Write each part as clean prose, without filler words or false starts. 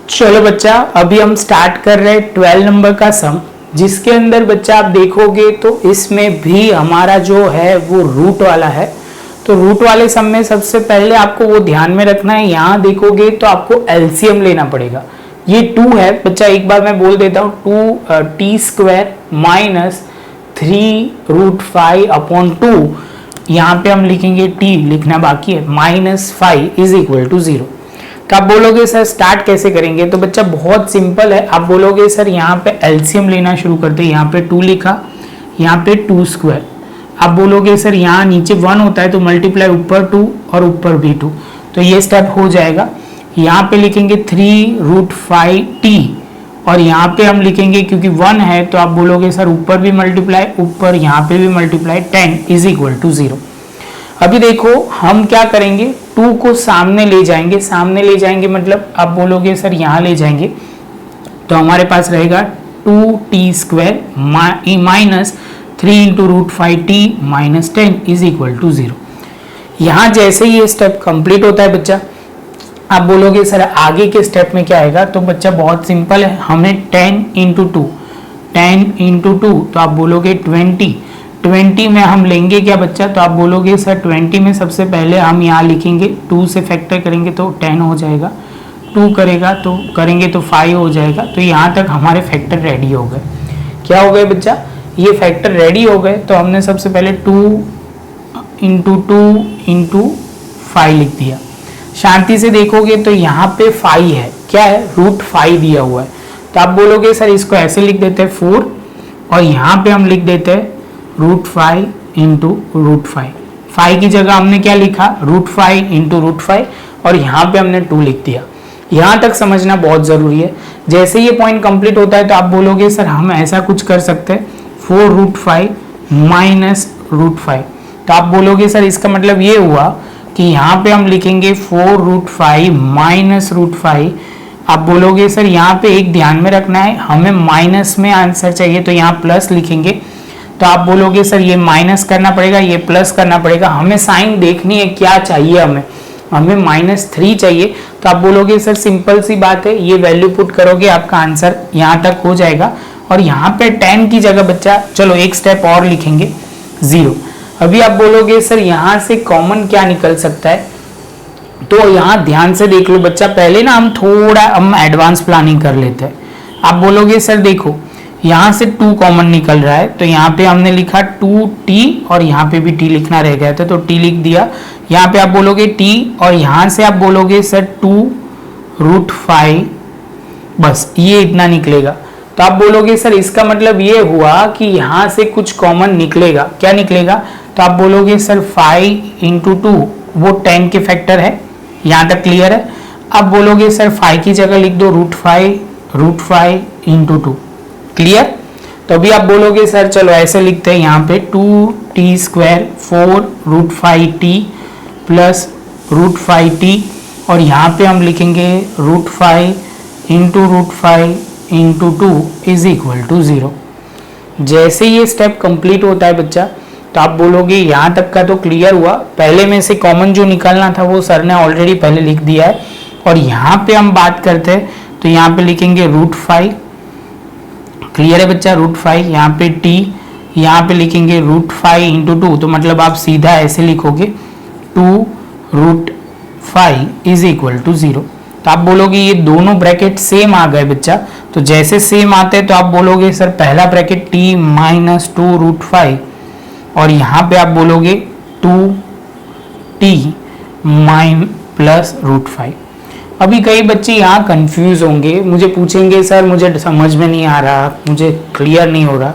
चलो बच्चा, अभी हम स्टार्ट कर रहे हैं 12 नंबर का सम, जिसके अंदर बच्चा आप देखोगे तो इसमें भी हमारा जो है वो रूट वाला है। तो रूट वाले सम में सबसे पहले आपको वो ध्यान में रखना है, यहाँ देखोगे तो आपको एलसीएम लेना पड़ेगा। ये 2 है बच्चा, एक बार मैं बोल देता हूँ, 2t² माइनस 3√5/2, यहाँ पे हम लिखेंगे t, लिखना बाकी है, -5 इज इक्वल टू 0। तो आप बोलोगे सर स्टार्ट कैसे करेंगे? तो बच्चा बहुत सिंपल है, आप बोलोगे सर यहाँ पे एलसीएम लेना शुरू करते हैं। यहाँ पे 2 लिखा, यहाँ पे 2²। आप बोलोगे सर यहाँ नीचे 1 होता है तो मल्टीप्लाई ऊपर 2 और ऊपर भी 2, तो ये स्टेप हो जाएगा। यहाँ पे लिखेंगे 3√5t और यहाँ पे हम लिखेंगे, क्योंकि 1 है तो आप बोलोगे सर ऊपर भी मल्टीप्लाई, ऊपर यहाँ पे भी मल्टीप्लाई, 10 इज इक्वल टू 0। अभी देखो हम क्या करेंगे, 2 को सामने ले जाएंगे, सामने ले जाएंगे मतलब आप बोलोगे सर यहाँ ले जाएंगे तो हमारे पास रहेगा 2t² minus 3√5t minus 10 is equal to 0। यहाँ जैसे ही ये स्टेप कंप्लीट होता है बच्चा, आप बोलोगे सर आगे के स्टेप में क्या आएगा? तो बच्चा बहुत सिंपल है, हमें 10 × 2 तो आप बोलोगे 20 में हम लेंगे क्या बच्चा? तो आप बोलोगे सर 20 में सबसे पहले हम यहाँ लिखेंगे, 2 से फैक्टर करेंगे तो 10 हो जाएगा, 2 करेंगे तो 5 हो जाएगा। तो यहाँ तक हमारे फैक्टर रेडी हो गए। क्या हो गए बच्चा? ये फैक्टर रेडी हो गए। तो हमने सबसे पहले 2 × 2 × 5 लिख दिया। शांति से देखोगे तो यहाँ पे 5 है, क्या है? √5 दिया हुआ है। तो आप बोलोगे सर इसको ऐसे लिख देते हैं 4 और यहाँ पे हम लिख देते हैं √5 × √5। 5 की जगह हमने क्या लिखा? √5 × √5 और यहाँ पे हमने 2 लिख दिया। यहाँ तक समझना बहुत जरूरी है। जैसे ये पॉइंट कंप्लीट होता है तो आप बोलोगे सर हम ऐसा कुछ कर सकते हैं, 4√5 माइनस √5। तो आप बोलोगे सर इसका मतलब ये हुआ कि यहाँ पे हम लिखेंगे 4√5 माइनस √5। आप बोलोगे सर यहाँ पे एक ध्यान में रखना है, हमें माइनस में आंसर चाहिए तो यहाँ प्लस लिखेंगे। तो आप बोलोगे सर ये माइनस करना पड़ेगा, ये प्लस करना पड़ेगा, हमें साइन देखनी है क्या चाहिए, हमें -3 चाहिए। तो आप बोलोगे सर सिंपल सी बात है, ये वैल्यू पुट करोगे आपका आंसर यहाँ तक हो जाएगा। और यहाँ पे 10 की जगह बच्चा चलो एक स्टेप और लिखेंगे 0। अभी आप बोलोगे सर यहाँ से कॉमन क्या निकल सकता है? तो यहाँ ध्यान से देख लो बच्चा, पहले ना हम एडवांस प्लानिंग कर लेते हैं। आप बोलोगे सर देखो यहाँ से 2 कॉमन निकल रहा है, तो यहाँ पे हमने लिखा 2t और यहाँ पे भी t लिखना रह गया था तो t लिख दिया। यहाँ पे आप बोलोगे t और यहाँ से आप बोलोगे सर 2√5, बस ये इतना निकलेगा। तो आप बोलोगे सर इसका मतलब ये हुआ कि यहाँ से कुछ कॉमन निकलेगा, क्या निकलेगा? तो आप बोलोगे सर 5 × 2 वो 10 के फैक्टर है, यहाँ तक क्लियर है। अब बोलोगे सर 5 की जगह लिख दो √5 × 2, क्लियर? तो अभी आप बोलोगे सर चलो ऐसे लिखते हैं, यहाँ पे 2t² 4√5t प्लस √5t और यहाँ पे हम लिखेंगे √5 × √5 × 2 इज इक्वल टू 0। जैसे ये स्टेप कंप्लीट होता है बच्चा तो आप बोलोगे यहाँ तक का तो क्लियर हुआ, पहले में से कॉमन जो निकालना था वो सर ने ऑलरेडी पहले लिख दिया है। और यहाँ पे हम बात करते हैं तो यहाँ पे लिखेंगे √5, क्लियर है बच्चा? √5, यहाँ पे t, यहाँ पे लिखेंगे √5 × 2, तो मतलब आप सीधा ऐसे लिखोगे 2√5 इज इक्वल टू 0। तो आप बोलोगे ये दोनों ब्रैकेट सेम आ गए बच्चा, तो जैसे सेम आते हैं तो आप बोलोगे सर पहला ब्रैकेट t माइनस 2√5 और यहाँ पे आप बोलोगे 2t प्लस √5। अभी कई बच्चे यहाँ कंफ्यूज होंगे, मुझे पूछेंगे सर मुझे समझ में नहीं आ रहा, मुझे क्लियर नहीं हो रहा।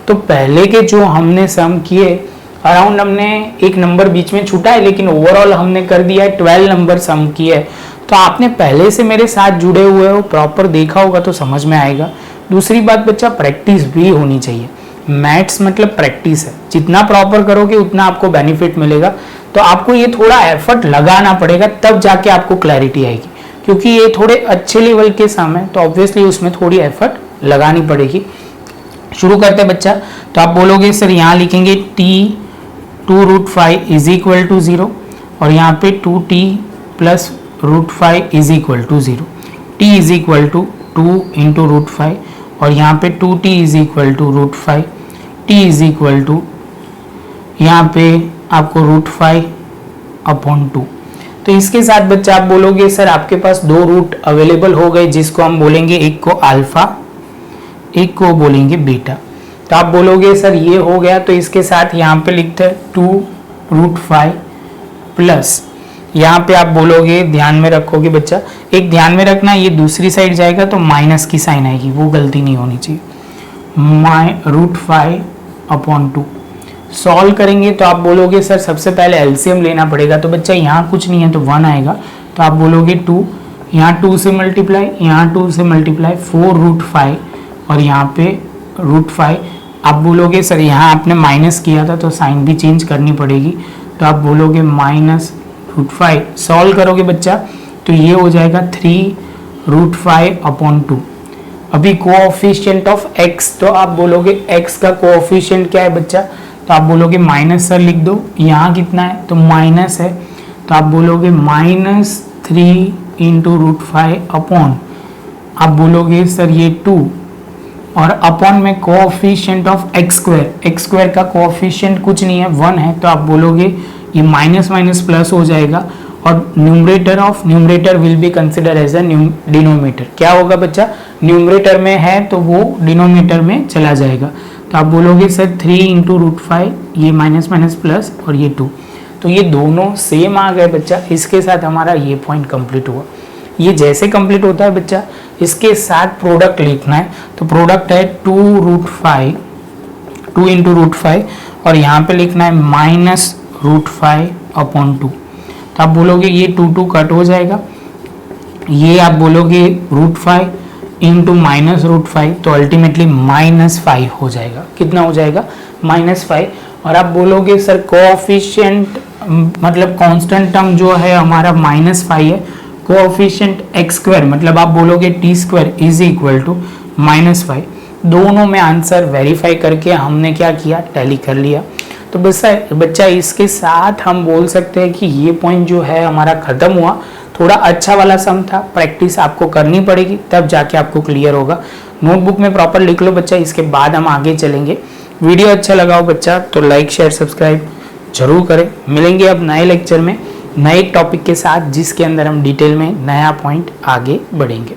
तो पहले के जो हमने सम किए अराउंड हमने एक नंबर बीच में छूटा है, लेकिन ओवरऑल हमने कर दिया है 12 नंबर सम किए है। तो आपने पहले से मेरे साथ जुड़े हुए हो, प्रॉपर देखा होगा तो समझ में आएगा। दूसरी बात बच्चा प्रैक्टिस भी होनी चाहिए, मैथ्स मतलब प्रैक्टिस है, जितना प्रॉपर करोगे उतना आपको बेनिफिट मिलेगा। तो आपको ये थोड़ा एफर्ट लगाना पड़ेगा तब जाके आपको क्लैरिटी आएगी, क्योंकि ये थोड़े अच्छे लेवल के सम है तो ऑब्वियसली उसमें थोड़ी एफर्ट लगानी पड़ेगी। शुरू करते हैं बच्चा। तो आप बोलोगे सर यहाँ लिखेंगे t 2√5 इज इक्वल टू 0 और यहाँ पे 2t plus √5 is equal to 0। t is equal to 2 into root 5 और यहाँ पे 2t is equal to root 5, t is equal to यहाँ पे आपको रूट 5 अपॉन 2। तो इसके साथ बच्चा आप बोलोगे सर आपके पास दो रूट अवेलेबल हो गए, जिसको हम बोलेंगे एक को अल्फा, एक को बोलेंगे बीटा। तो आप बोलोगे सर ये हो गया, तो इसके साथ यहाँ पे लिखते हैं 2 रूट 5 प्लस यहाँ पे आप बोलोगे, ध्यान में रखोगे बच्चा, एक ध्यान में रखना, ये दूसरी साइड जाएगा तो माइनस की साइन आएगी, वो गलती नहीं होनी चाहिए। रूट 5 अपॉन 2 सॉल्व करेंगे तो आप बोलोगे सर सबसे पहले एलसीएम लेना पड़ेगा। तो बच्चा यहाँ कुछ नहीं है तो 1 आएगा, तो आप बोलोगे 2, यहाँ 2 से मल्टीप्लाई, यहाँ 2 से मल्टीप्लाई, 4 रूट 5 और यहाँ पे रूट 5। आप बोलोगे सर यहाँ आपने माइनस किया था तो साइन भी चेंज करनी पड़ेगी, तो आप बोलोगे माइनस रूट 5। सॉल्व करोगे बच्चा तो ये हो जाएगा 3 रूट 5 अपॉन 2। अभी कोऑफिशिएंट ऑफ x, तो आप बोलोगे x का कोऑफिशिएंट क्या है बच्चा, तो आप बोलोगे माइनस सर लिख दो, यहाँ कितना है तो माइनस है, तो आप बोलोगे -3 इंटू रूट 5 अपॉन, आप बोलोगे सर ये 2 और अपॉन में कोऑफिशिएंट ऑफ x स्क्वायर का कोऑफिशिएंट कुछ नहीं है 1 है, तो आप बोलोगे ये माइनस माइनस प्लस हो जाएगा और numerator will be consider as a denominator. क्या होगा बच्चा, न्यूमरेटर में है तो वो डिनोमिनेटर में चला जाएगा। तो आप बोलोगे सर 3 इंटू रूट 5, ये माइनस माइनस प्लस और ये 2, तो ये दोनों सेम आ गए बच्चा। इसके साथ हमारा ये पॉइंट कंप्लीट हुआ। ये जैसे कंप्लीट होता है बच्चा, इसके साथ प्रोडक्ट लिखना है, तो प्रोडक्ट है 2 इंटू रूट 5 और यहाँ पे लिखना है माइनस रूट 5 अपॉन 2। तो आप बोलोगे ये 2 कट हो जाएगा, ये आप बोलोगे रूट 5 इंटू माइनस रूट 5, तो अल्टीमेटली -5 हो जाएगा। कितना हो जाएगा, -5। और आप बोलोगे सर कोऑफिशिएंट मतलब कांस्टेंट टर्म जो है हमारा -5 है, कोऑफिशिएंट x स्क्वायर मतलब आप बोलोगे t square is equal to -5। दोनों में आंसर वेरीफाई करके हमने क्या किया, टैली कर लिया। तो बच्चा इसके साथ हम बोल सकते हैं कि ये पॉइंट जो है हमारा खत्म हुआ। थोड़ा अच्छा वाला सम था, प्रैक्टिस आपको करनी पड़ेगी तब जाके आपको क्लियर होगा। नोटबुक में प्रॉपर लिख लो बच्चा, इसके बाद हम आगे चलेंगे। वीडियो अच्छा लगा हो बच्चा तो लाइक शेयर सब्सक्राइब जरूर करें। मिलेंगे अब नए लेक्चर में नए टॉपिक के साथ, जिसके अंदर हम डिटेल में नया पॉइंट आगे बढ़ेंगे।